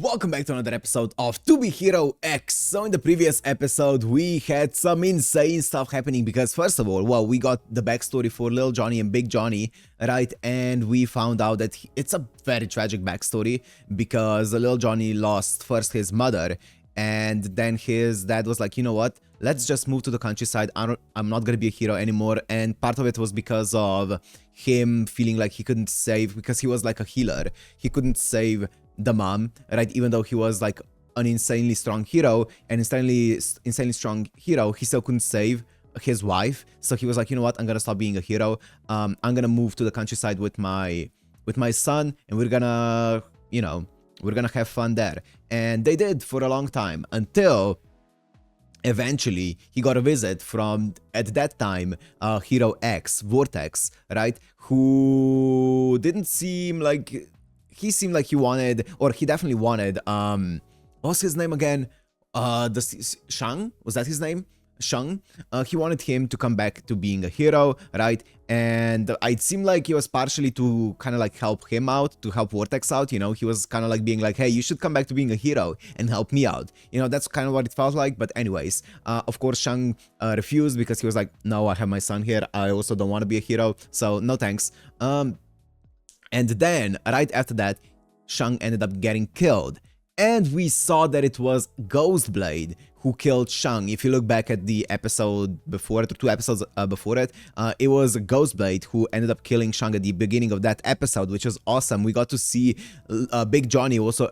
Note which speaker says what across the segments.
Speaker 1: Welcome back to another episode of Tu Bian Yingxiong X. So in the previous episode, we had some insane stuff happening because first of all, well, we got the backstory for Lil Johnny and Big Johnny, right? And we found out that it's a very tragic backstory because Lil Johnny lost first his mother and then his dad was like, you know what? Let's just move to the countryside. I'm not gonna be a hero anymore. And part of it was because of him feeling like he couldn't save, because he was like a healer. He couldn't save the mom, right? Even though he was like an insanely strong hero and insanely strong hero, he still couldn't save his wife. So he was like, you know what? I'm gonna stop being a hero. I'm gonna move to the countryside with my son, and we're gonna, we're gonna have fun there. And they did for a long time until eventually he got a visit from, at that time, Hero X, Vortex, right? Who didn't seem like, he seemed like he wanted, or he definitely wanted, what was his name again? Shang? Was that his name? Shang? He wanted him to come back to being a hero, right? And it seemed like he was partially to kind of like help him out, to help Vortex out, you know? He was kind of like being like, hey, you should come back to being a hero and help me out. You know, that's kind of what it felt like. But anyways, of course, Shang refused because he was like, no, I have my son here. I also don't want to be a hero. So no thanks. And then, right after that, Shang ended up getting killed. And we saw that it was Ghostblade who killed Shang. If you look back at the episode before it, or 2 episodes before it, it was Ghostblade who ended up killing Shang at the beginning of that episode, which was awesome. We got to see Big Johnny also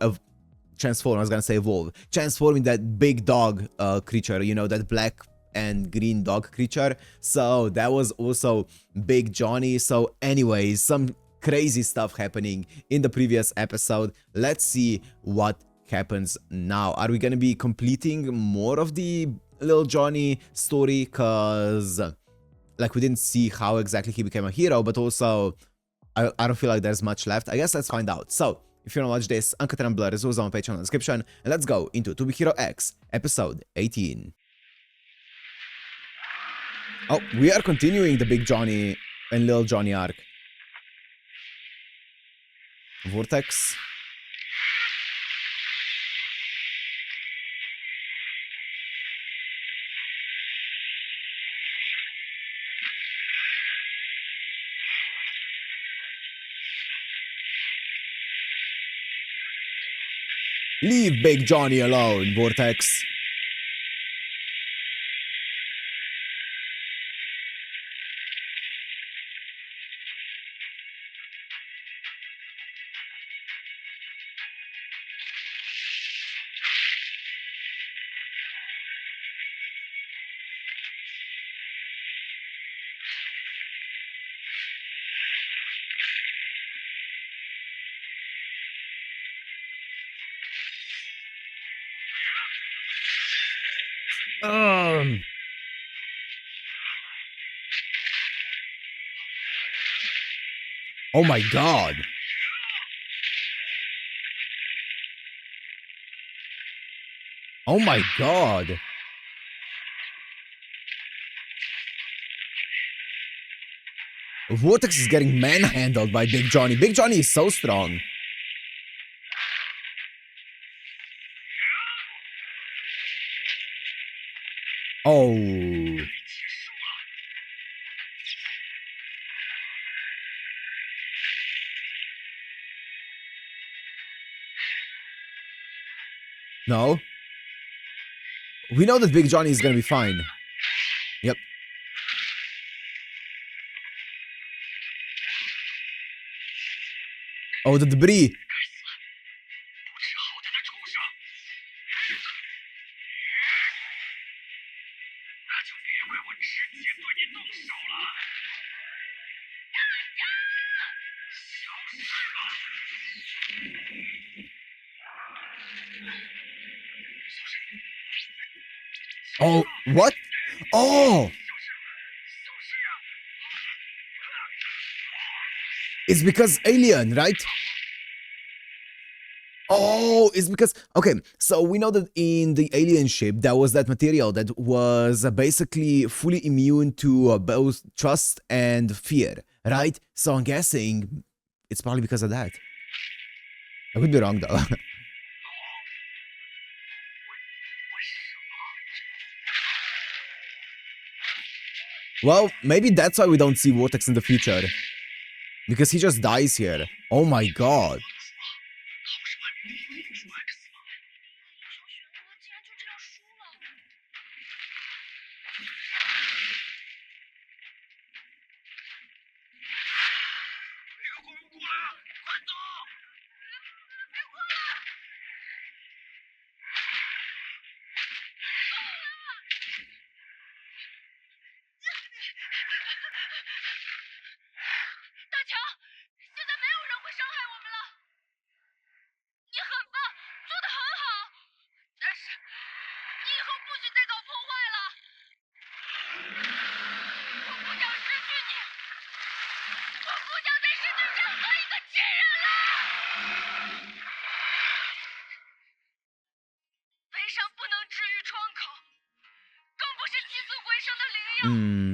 Speaker 1: transform, I was gonna say evolve, transforming that big dog creature, you know, that black and green dog creature. So that was also Big Johnny. So anyways, some crazy stuff happening in the previous episode. Let's see what happens now. Are we gonna be completing more of the Lil Johnny story? Cause like we didn't see how exactly he became a hero, but also I don't feel like there's much left. I guess let's find out. So if you wanna watch this, Uncut and Blur is also on my Patreon in the description, and let's go into Tu Bian Yingxiong X episode 18. Oh, we are continuing the Big Johnny and Lil Johnny arc. Vortex. Leave Big Johnny alone, Vortex. Oh my god. Oh my god. Vortex is getting manhandled by Big Johnny. Big Johnny is so strong. Oh. No. We know that Big Johnny is gonna be fine. Yep. Oh, the debris. Oh, what? Oh! It's because alien, right? Oh, it's because, okay, so we know that in the alien ship, there was that material that was basically fully immune to both trust and fear, right? So I'm guessing it's probably because of that. I could be wrong though. Well, maybe that's why we don't see Vortex in the future. Because he just dies here. Oh my god.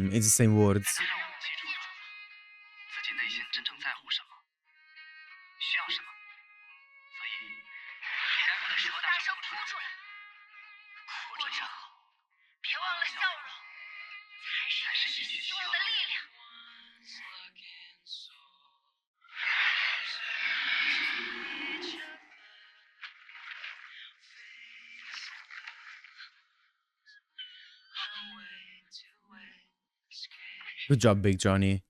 Speaker 1: It's the same words. Good job, Big Johnny.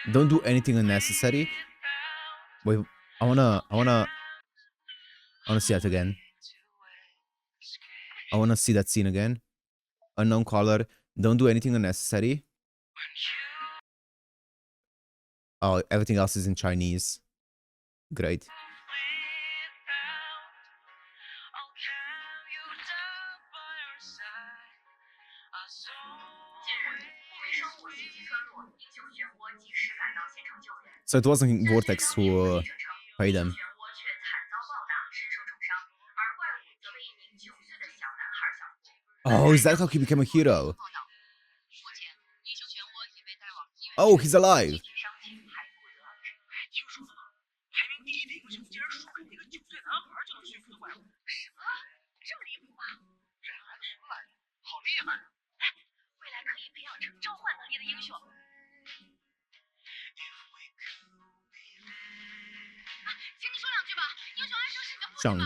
Speaker 1: Don't do anything unnecessary. Wait, I wanna see that again. I wanna see that scene again. Unknown caller. Don't do anything unnecessary. Oh, everything else is in Chinese. Great. So it wasn't Vortex who paid them. Oh, is that how he became a hero? Oh, he's alive. Shang.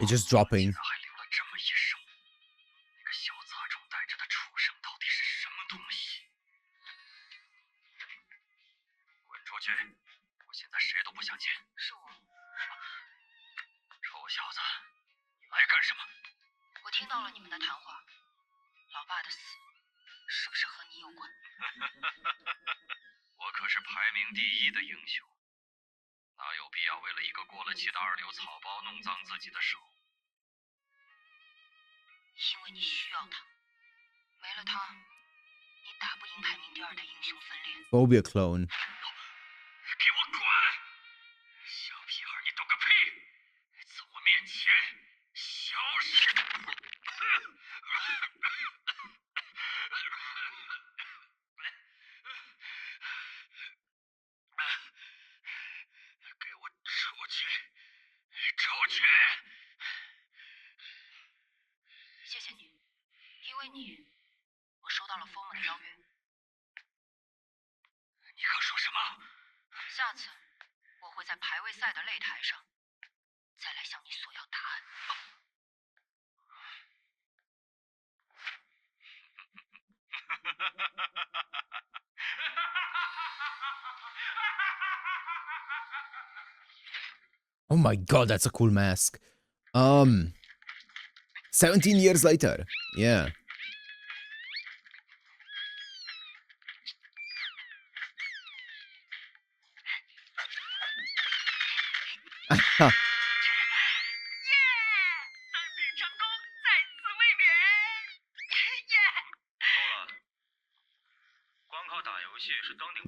Speaker 1: It's just dropping. Phobia clone. Oh my god, that's a cool mask. 17 years later. Yeah.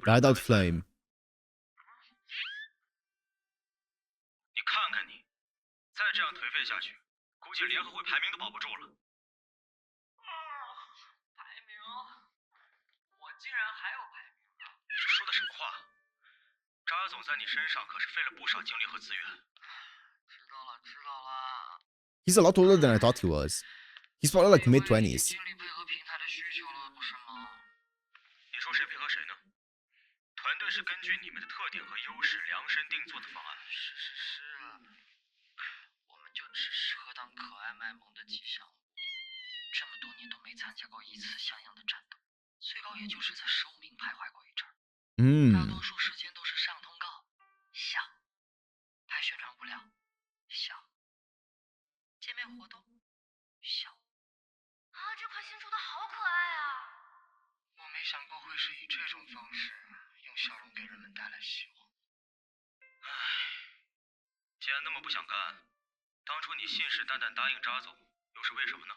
Speaker 1: Died out flame.
Speaker 2: 你看看你，再这样颓废下去，估计联合会排名都保不住了。
Speaker 3: 排名？我竟然还有排名呢！
Speaker 2: 你这说的什么话？扎总在你身上可是费了不少精力和资源。
Speaker 3: 知道了。
Speaker 1: He's a lot older than I thought he was. He's probably like mid-20s.
Speaker 3: 尽力配合平台的需求了，不是吗？
Speaker 2: 你说谁配合谁呢？团队是根据你们的特点和优势量身定做的方案。
Speaker 3: 是，我们就只适合当可爱卖萌的吉祥物，这么多年都没参加过一次像样的战斗，最高也就是在15名徘徊过一阵儿。大多数时间都是上通告，笑；拍宣传物料，笑；见面活动，笑。啊，这款新出的好可爱啊！我没想过会是以这种方式，用笑容给人们带来希望。
Speaker 2: 唉，既然那么不想干，当初你信誓旦旦答应扎总，又是为什么呢？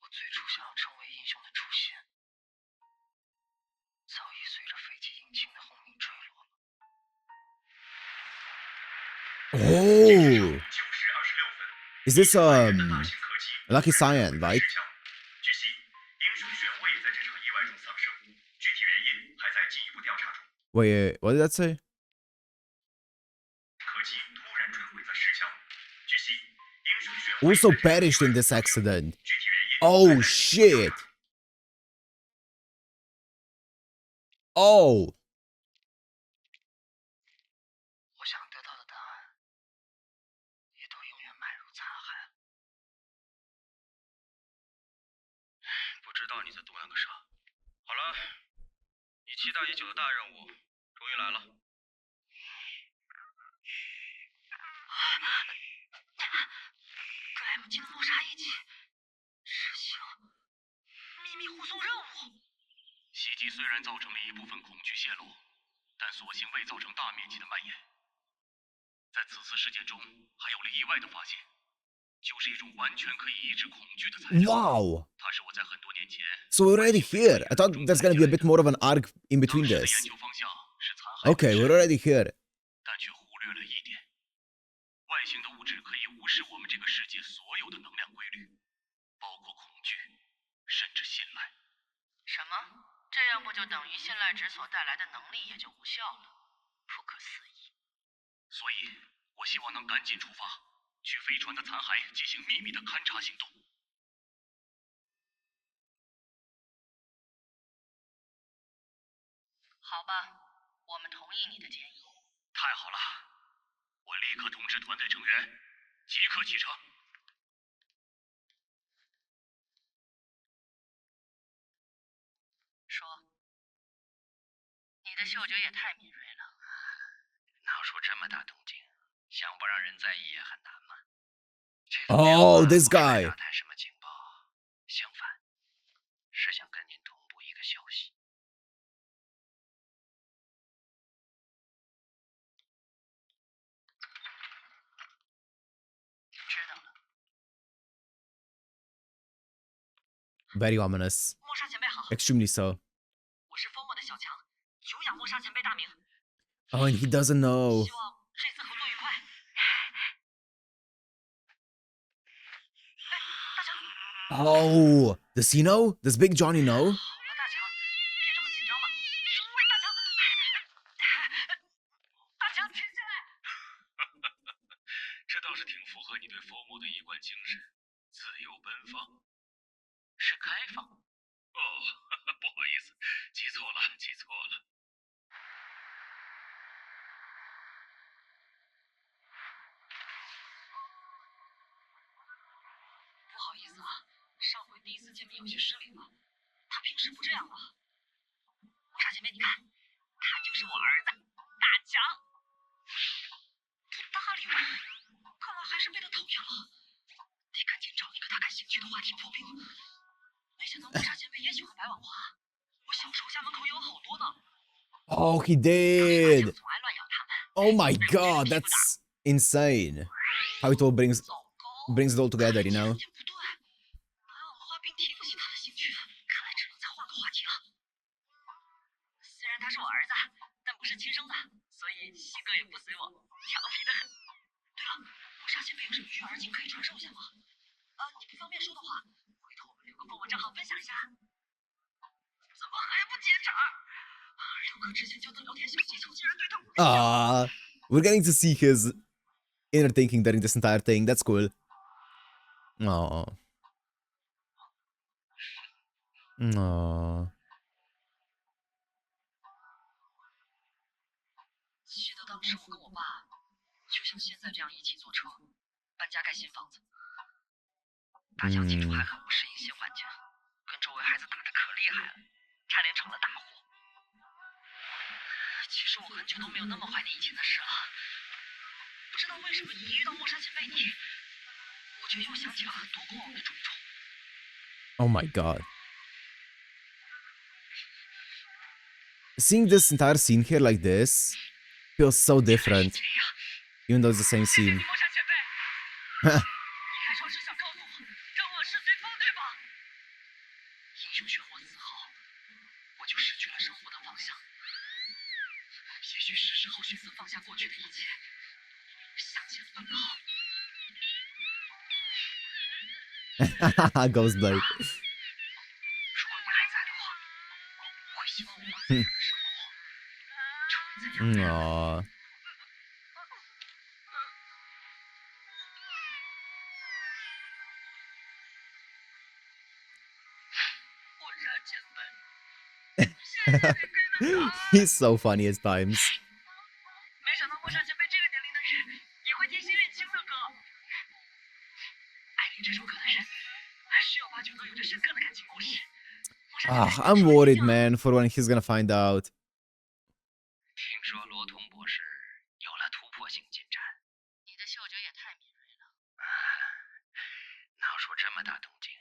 Speaker 3: 我最初想要成为英雄的出现，早已随着飞机引擎的轰鸣坠落了。
Speaker 1: Oh, is this Lucky Cyan, right?
Speaker 2: 据悉，英雄选位在这场意外中丧生，具体原因还在进一步调查中。
Speaker 1: Wait, what did that say?
Speaker 2: 客机突然坠毁在石墙。据悉，英雄选
Speaker 1: Also perished in this accident.
Speaker 2: 具体原因
Speaker 1: Oh shit. Oh.
Speaker 3: 我想得到的答案，也都永远埋入残骸。
Speaker 2: 不知道你在嘟囔个啥。好了，你期待已久的大任务终于来了。
Speaker 3: 跟 M 级的谋杀一起执行秘密护送任务。
Speaker 2: 袭击虽然造成了一部分恐惧泄露，但所幸未造成大面积的蔓延。在此次事件中，还有了意外的发现，就是一种完全可以抑制恐惧的材料。
Speaker 1: Wow.
Speaker 2: 它是我在很多年前。
Speaker 1: So we're already here. I thought there's gonna be a bit more of an arc in between this.
Speaker 2: 研究方向是残骸。
Speaker 1: Okay, we're already here.
Speaker 2: 但却忽略了一点，外星的物质可以无视我们这个世界所有的能量规律，包括恐惧，甚至信赖。
Speaker 3: 什么？这样不就等于信赖值所带来的能力也就无效了？不可思议。
Speaker 2: 所以，我希望能赶紧出发，去飞船的残骸进行秘密的勘察行动。
Speaker 3: 好吧，我们同意你的建议。
Speaker 2: 太好了，我立刻通知团队成员，即刻启程。
Speaker 3: 说，你的嗅觉也太敏锐了，闹出这么大动静，想不让人在意也很难嘛。
Speaker 1: Oh, this guy.
Speaker 3: 打探什么情报？相反，是想跟您同步一个消息。知道了。
Speaker 1: Very ominous.
Speaker 3: 莫莎前辈好，
Speaker 1: Extremely so.
Speaker 3: 我是风魔的小强，久仰莫莎前辈大名。
Speaker 1: Oh, and he doesn't know.
Speaker 3: 希望这次合作愉快。哎，大强。
Speaker 1: Oh, does he know? Does Big Johnny know?
Speaker 3: 好了，大强，别这么紧张嘛。喂，大强，大强，停下来！
Speaker 2: 这倒是挺符合你对佛魔的一贯精神，自由奔放。
Speaker 3: 是开放。
Speaker 2: 哦，不好意思，记错了。
Speaker 3: 不好意思啊，上回第一次见面有些失礼了。他平时不这样的。莫莎前辈，你看，他就是我儿子大强。不搭理我，看来还是被他讨厌了。得赶紧找一个他感兴趣的话题破冰。没想到莫莎前辈也喜欢白网花，我小时候家门口也有好多呢。
Speaker 1: Oh, he did.
Speaker 3: 总爱乱咬他们。
Speaker 1: Oh my god, that's insane. How it all brings it all together, you know?
Speaker 3: 不对，白网花并提不起他的兴趣，看来只能再换个话题了。是亲生的，所以性格也不随我，调皮的很。对了，莫沙前辈有什么育儿经可以传授一下吗？你不方便说的话，回头我们留个风，我正好分享一下。怎么还不接茬？六哥之前教的聊天小技巧，竟然对他无效。
Speaker 1: We're getting to see his inner thinking during this entire thing. That's cool. Aww. Aww.
Speaker 3: 记得当时我跟我爸就像现在这样一起坐车搬家盖新房子，大家起初还很不适应新环境，跟周围孩子打得可厉害了，差点闯了大祸。其实我很久都没有那么怀念以前的事了，不知道为什么一遇到莫沙前辈你，我就又想起了很多过往的种种。
Speaker 1: Oh my god. Seeing this entire scene here like this feels so different, even though it's the same scene.
Speaker 3: 莫沙前辈，你开窗是想告诉我，让我是随风对吧？英雄漩涡4号，我就失去了生活的方向。也许是时候选择放下过去的一切，向前奔跑。
Speaker 1: Ghostblade.
Speaker 3: 如果你还在的话，我会希望我把自己的生活成为怎样？
Speaker 1: Aww.
Speaker 3: 莫沙前辈，谢谢你给的答案。
Speaker 1: He's so funny at times.
Speaker 3: 没想到莫沙前辈这个年龄的人也会听心愿清的歌。爱听这首歌的人，十有八九都有着深刻的感情故事。
Speaker 1: I'm worried, man, for when he's gonna find out.
Speaker 3: 听说罗彤博士有了突破性进展，你的嗅觉也太敏锐了。闹出这么大动静，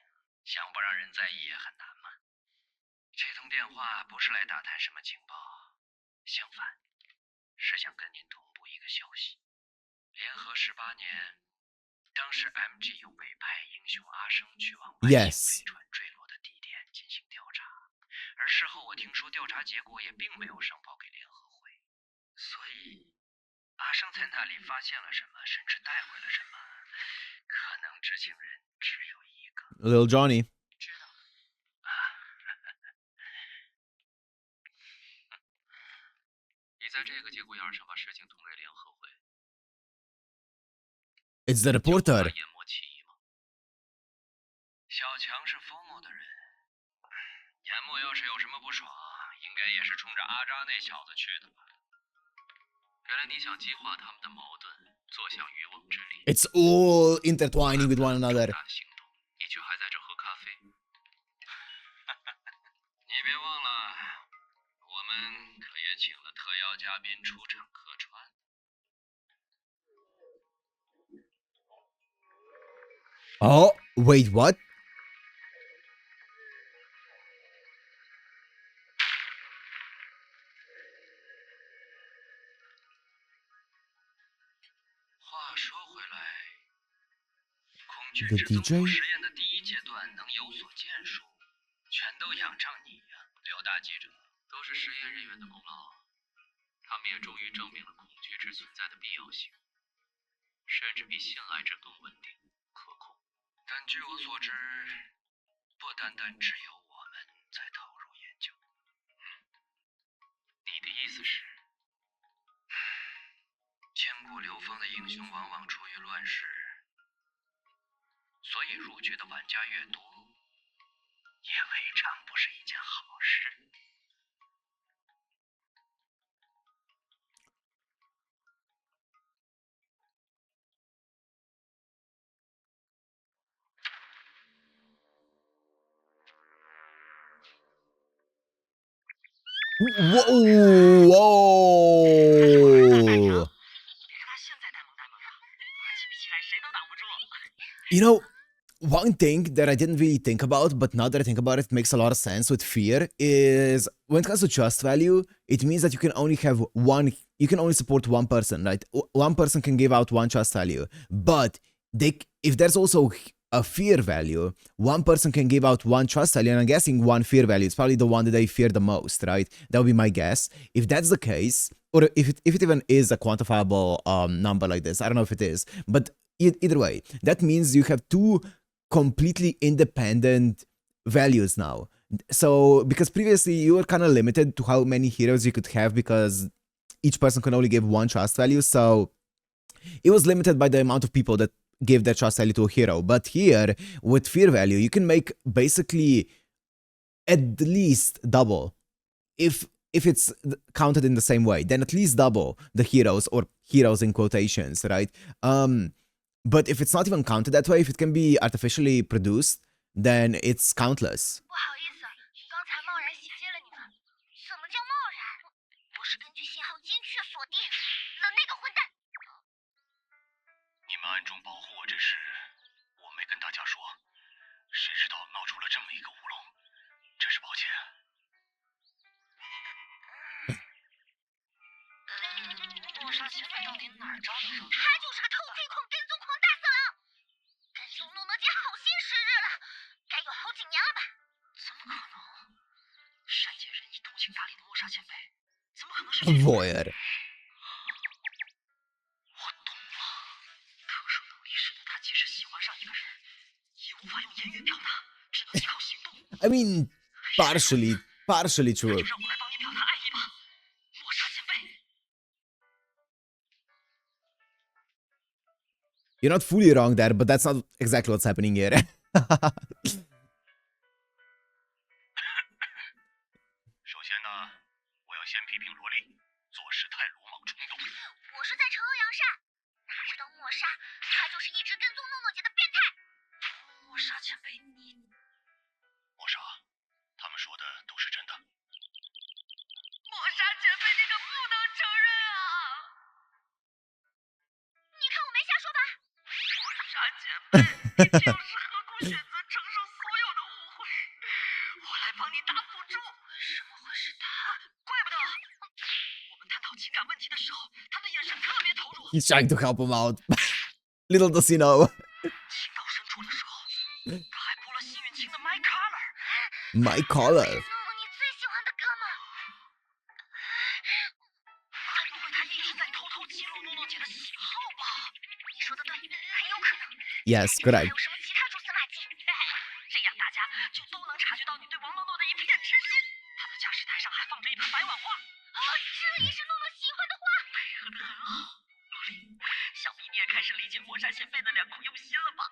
Speaker 3: 想不让人在意也很难嘛。这通电话不是来打探什么情报，相反，是想跟您同步一个消息。联合18年，当时 MG 有委派英雄阿生去往外星飞船坠落的地点进行调查，而事后我听说调查结果也并没有上报给联合会，所以阿生在那里发现了什么，甚至带回了什么，可能知情人只有一个。
Speaker 1: Little Johnny.
Speaker 3: 知道。你在这个节骨眼上把事情通给联合会。
Speaker 1: It's the reporter.
Speaker 3: 淹没其意吗？小强是疯魔的人，淹没要是有什么不爽，应该也是冲着阿扎那小子去的吧？原来你想激化他们的矛盾，坐享渔翁之利。
Speaker 1: It's all intertwining with one another.
Speaker 3: 大行动，你却还在这喝咖啡。你别忘了，我们可也请了特邀嘉宾出场客串。
Speaker 1: Oh, wait, what?
Speaker 3: 话说回来，空军
Speaker 1: The
Speaker 3: 制总
Speaker 1: DJ?
Speaker 3: 部实验的第一阶段能有所建树，全都仰仗你呀，刘大记者。都是实验人员的功劳，他们也终于证明了恐惧值存在的必要性，甚至比信赖值更稳定可控。但据我所知，不单单只有我们在投入研究。你的意思是？ 见过流芳的英雄往往出于乱世，所以入局的玩家越多，也未尝不是一件好事。
Speaker 1: Whoa! Whoa! You know, one thing that I didn't really think about, but now that I think about it, it makes a lot of sense with fear, is when it comes to trust value, it means that you can only have one, you can only support one person, right? One person can give out one trust value, but if there's also a fear value, one person can give out one trust value, and I'm guessing one fear value. It's probably the one that they fear the most, right? That would be my guess. If that's the case, or if it even is a quantifiable number like this. I don't know if it is, but either way, that means you have two completely independent values now. So because previously you were kind of limited to how many heroes you could have because each person can only give one trust value. So it was limited by the amount of people that give their trust value to a hero. But here with fear value, you can make basically at least double. If it's counted in the same way, then at least double the heroes, or heroes in quotations, right? But if it's not even counted that way, if it can be artificially produced, then it's countless.
Speaker 4: 不好意思，刚才贸然袭击了你们。什么叫贸然？不是根据信号精确锁定了那个混蛋。
Speaker 2: 你们暗中保护我这事，我没跟大家说，谁知道闹出了这么一个乌龙，真是抱歉。
Speaker 3: 莫莎前辈到底哪儿招的手？
Speaker 4: 他就是个偷窥狂、跟踪狂大色狼。跟踪诺诺姐好些时日了，该有好几年了吧？
Speaker 3: 怎么可能？善解人意、通情达理的莫莎前辈，怎么可能是
Speaker 1: Voyeur.
Speaker 3: 我懂了，特殊能力使得他即使喜欢上一个人，也无法用言语表达，只能依靠行动。
Speaker 1: I mean, partially true.
Speaker 3: 就让我来帮你表达爱意吧，莫莎前辈。
Speaker 1: You're not fully wrong there, but that's not exactly what's happening here.
Speaker 2: 首先呢，我要先批评萝莉做事太鲁莽冲动。
Speaker 4: 我是在惩恶扬善，哪知道莫莎，她就是一直跟踪诺诺姐的变态。
Speaker 3: 莫莎前辈，你
Speaker 2: 莫莎，他们说的都是真的。
Speaker 3: 莫莎前辈，你可不能承认啊！
Speaker 4: 你看我没瞎说吧？
Speaker 3: 莫莎前辈，你就是何苦选择承受所有的误会？我来帮你打辅助。为什么会是他？怪不得我们探讨情感问题的时候，他的眼神特别投入。
Speaker 1: He's trying to help him out. Little does he know.
Speaker 3: 情到深处的时候，他还播了幸运青的 My Color。
Speaker 1: My collar.
Speaker 4: 诺诺你最喜欢的歌吗？
Speaker 3: 该不会他一直在偷偷记录诺诺姐的喜好吧？
Speaker 4: 你说的对，很有可能。
Speaker 1: Yes,
Speaker 4: 还
Speaker 1: correct.
Speaker 4: 有什么其他蛛丝马迹？
Speaker 3: 这样大家就都能察觉到你对王诺诺的一片痴心。他的驾驶台上还放着一盆白碗花，
Speaker 4: 哦，这也是诺诺喜欢的花。
Speaker 3: 配合得很好。罗莉，想必你也开始理解莫莎前辈的良苦用心了吧？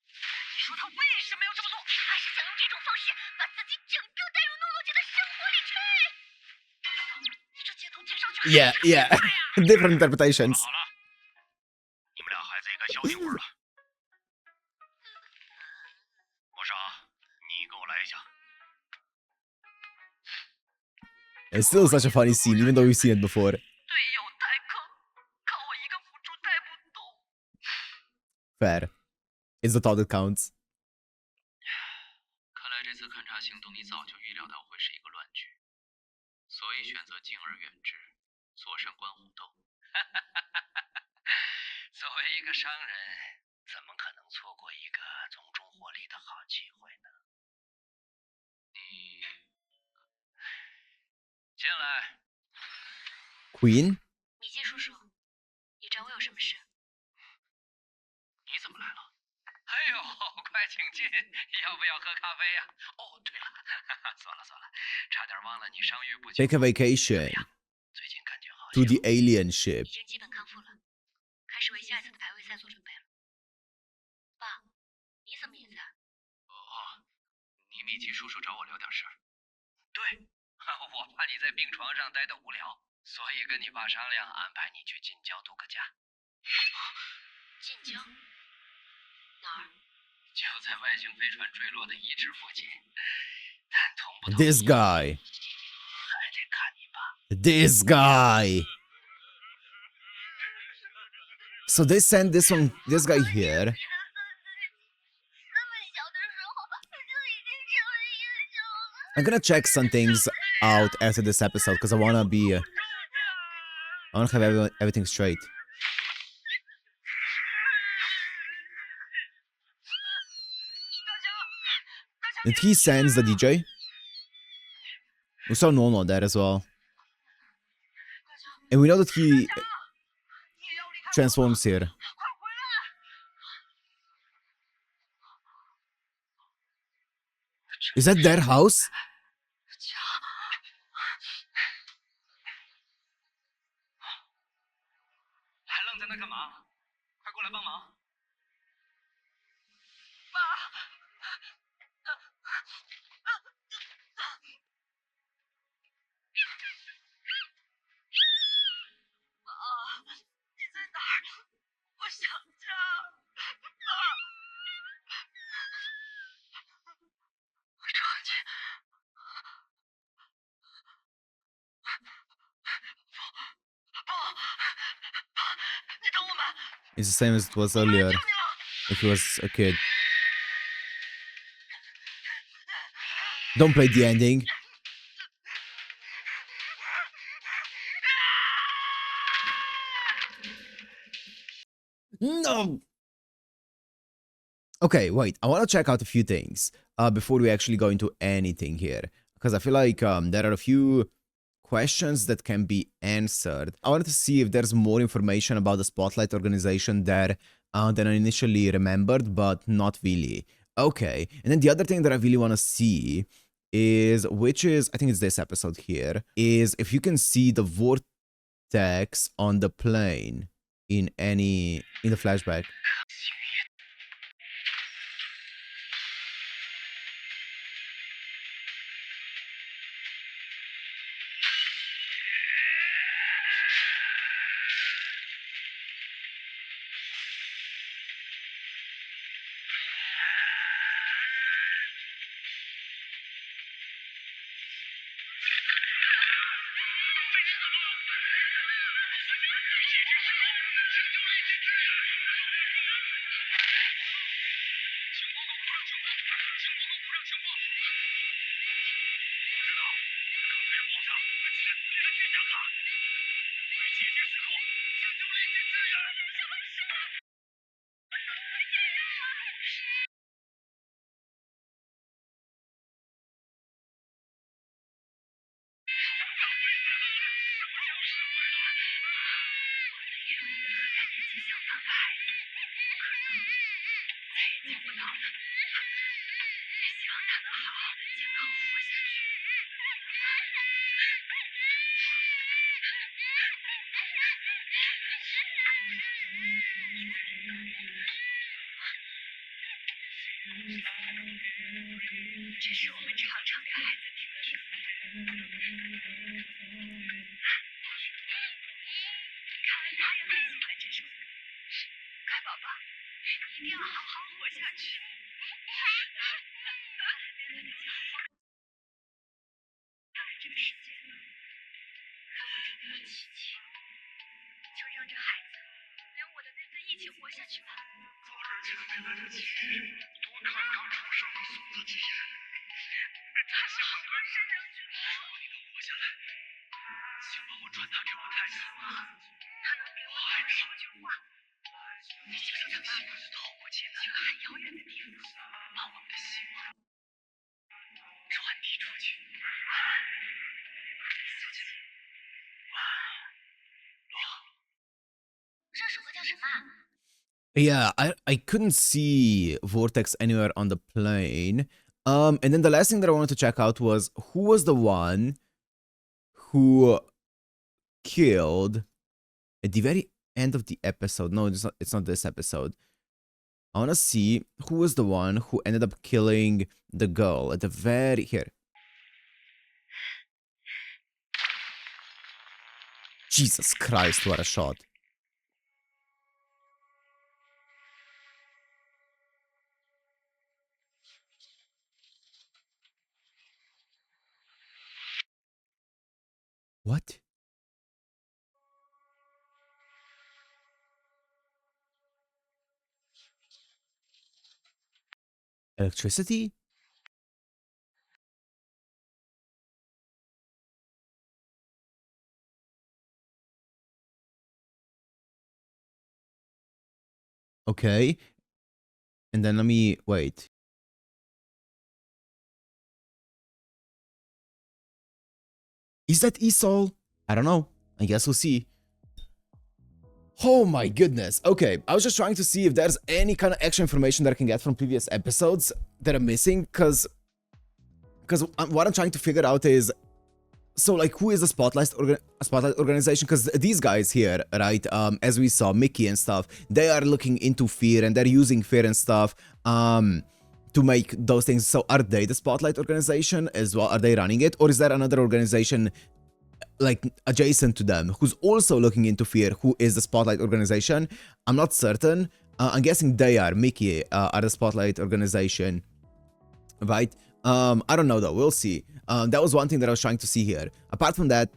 Speaker 3: 你说他为什么要这么做？
Speaker 4: 他是想用这种方式把自己整个带入诺诺姐的生活里去。
Speaker 3: 你这街头听上去
Speaker 1: Yeah, yeah. Different interpretations.
Speaker 2: 好了，你们俩孩子也该消停会儿了。莫莎，你跟我来一下。
Speaker 1: It's still such a funny scene, even though we've seen it before.
Speaker 3: 队友太坑，靠我一个辅助带不动。
Speaker 1: Fair. It's the thought that counts.
Speaker 3: 看来这次勘察行动你早就预料到会是一个乱局，所以选择敬而远之，坐山观虎斗。作为一个商人，怎么可能错过一个从中获利的好机会呢？你进来。
Speaker 1: Queen?
Speaker 4: 米基叔叔，你找我有什么事？
Speaker 3: 你怎么来了？哎呦，快请进，要不要喝咖啡呀？哦，对了，算了，差点忘了你伤愈不久。
Speaker 1: Take a vacation
Speaker 3: 最近感觉好像
Speaker 1: to the alien ship.
Speaker 4: 已经基本康复了，开始为下一次的排位赛做准备了。爸，你怎么也在？
Speaker 3: 哦，你米奇叔叔找我聊点事儿。对，我怕你在病床上待得无聊，所以跟你爸商量，安排你去近郊度个假。
Speaker 4: 近郊？哪儿？
Speaker 3: 就在外星飞船坠落的遗址附近，但同不同意
Speaker 1: This guy.
Speaker 3: 还得看你爸。
Speaker 1: This guy. So they sent this guy here.
Speaker 4: 那么小的时候就已经成为英雄了。
Speaker 1: I'm gonna check some things out after this episode because I wanna have everything straight. Did he sense the DJ? We saw Nono there as well. And we know that he transforms here. Is that their house?
Speaker 3: 还愣在那干嘛？快过来帮忙！你在哪儿？我想家。这很近。你等我们。
Speaker 1: It's the same as it was earlier, if he was a kid. Don't play the ending. No! Okay, wait. I want to check out a few things before we actually go into anything here. Because I feel like there are a few questions that can be answered. I wanted to see if there's more information about the Spotlight organization there than I initially remembered, but not really. Okay, and then the other thing that I really want to see is, which is, I think it's this episode here, is if you can see the vortex on the plane in the flashback. Yeah, I couldn't see Vortex anywhere on the plane. And then the last thing that I wanted to check out was, who was the one who killed at the very end of the episode? No, it's not this episode. I want to see who was the one who ended up killing the girl at the very... Here. Jesus Christ, what a shot. What? Electricity? Okay. And then let me... Wait. Is that Esol? I don't know. I guess we'll see. Oh my goodness. Okay, I was just trying to see if there's any kind of extra information that I can get from previous episodes that I'm missing, because what I'm trying to figure out is, so like, who is the spotlight organization? Because these guys here, right, as we saw, Mickey and stuff, they are looking into fear and they're using fear and stuff to make those things. So are they the spotlight organization as well? Are they running it, or is there another organization like adjacent to them who's also looking into fear, who is the spotlight organization? I'm not certain. I'm guessing they are. Mickey are the spotlight organization, right? I don't know though, we'll see. That was one thing that I was trying to see here. Apart from that,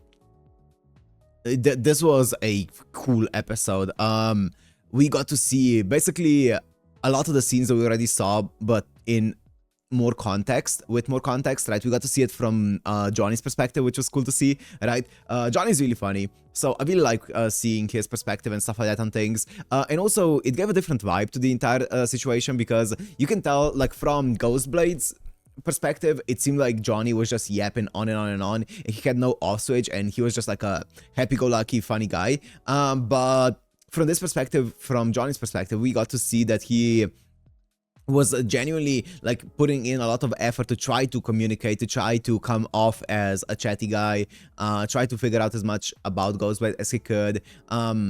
Speaker 1: this was a cool episode. We got to see basically a lot of the scenes that we already saw, but in more context, right? We got to see it from Johnny's perspective, which was cool to see, right? Johnny's really funny, so I really like seeing his perspective and stuff like that on things. And also, it gave a different vibe to the entire situation, because you can tell, like, from Ghostblade's perspective, it seemed like Johnny was just yapping on and on and on, and he had no off switch, and he was just like a happy-go-lucky funny guy. But from this perspective, from Johnny's perspective, we got to see that he was genuinely like putting in a lot of effort to try to communicate, to try to come off as a chatty guy, try to figure out as much about Ghostblade as he could.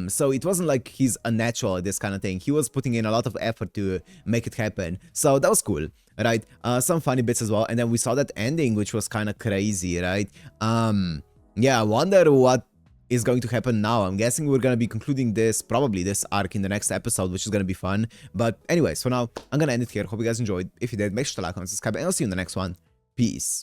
Speaker 1: So it wasn't like he's unnatural at this kind of thing. He was putting in a lot of effort to make it happen. So that was cool, right? Some funny bits as well. And then we saw that ending, which was kind of crazy, right? Yeah, I wonder what is going to happen now. I'm guessing we're gonna be concluding probably this arc in the next episode, which is gonna be fun. But anyways, for now, I'm gonna end it here. Hope you guys enjoyed. If you did, make sure to like, comment, subscribe, and I'll see you in the next one. Peace.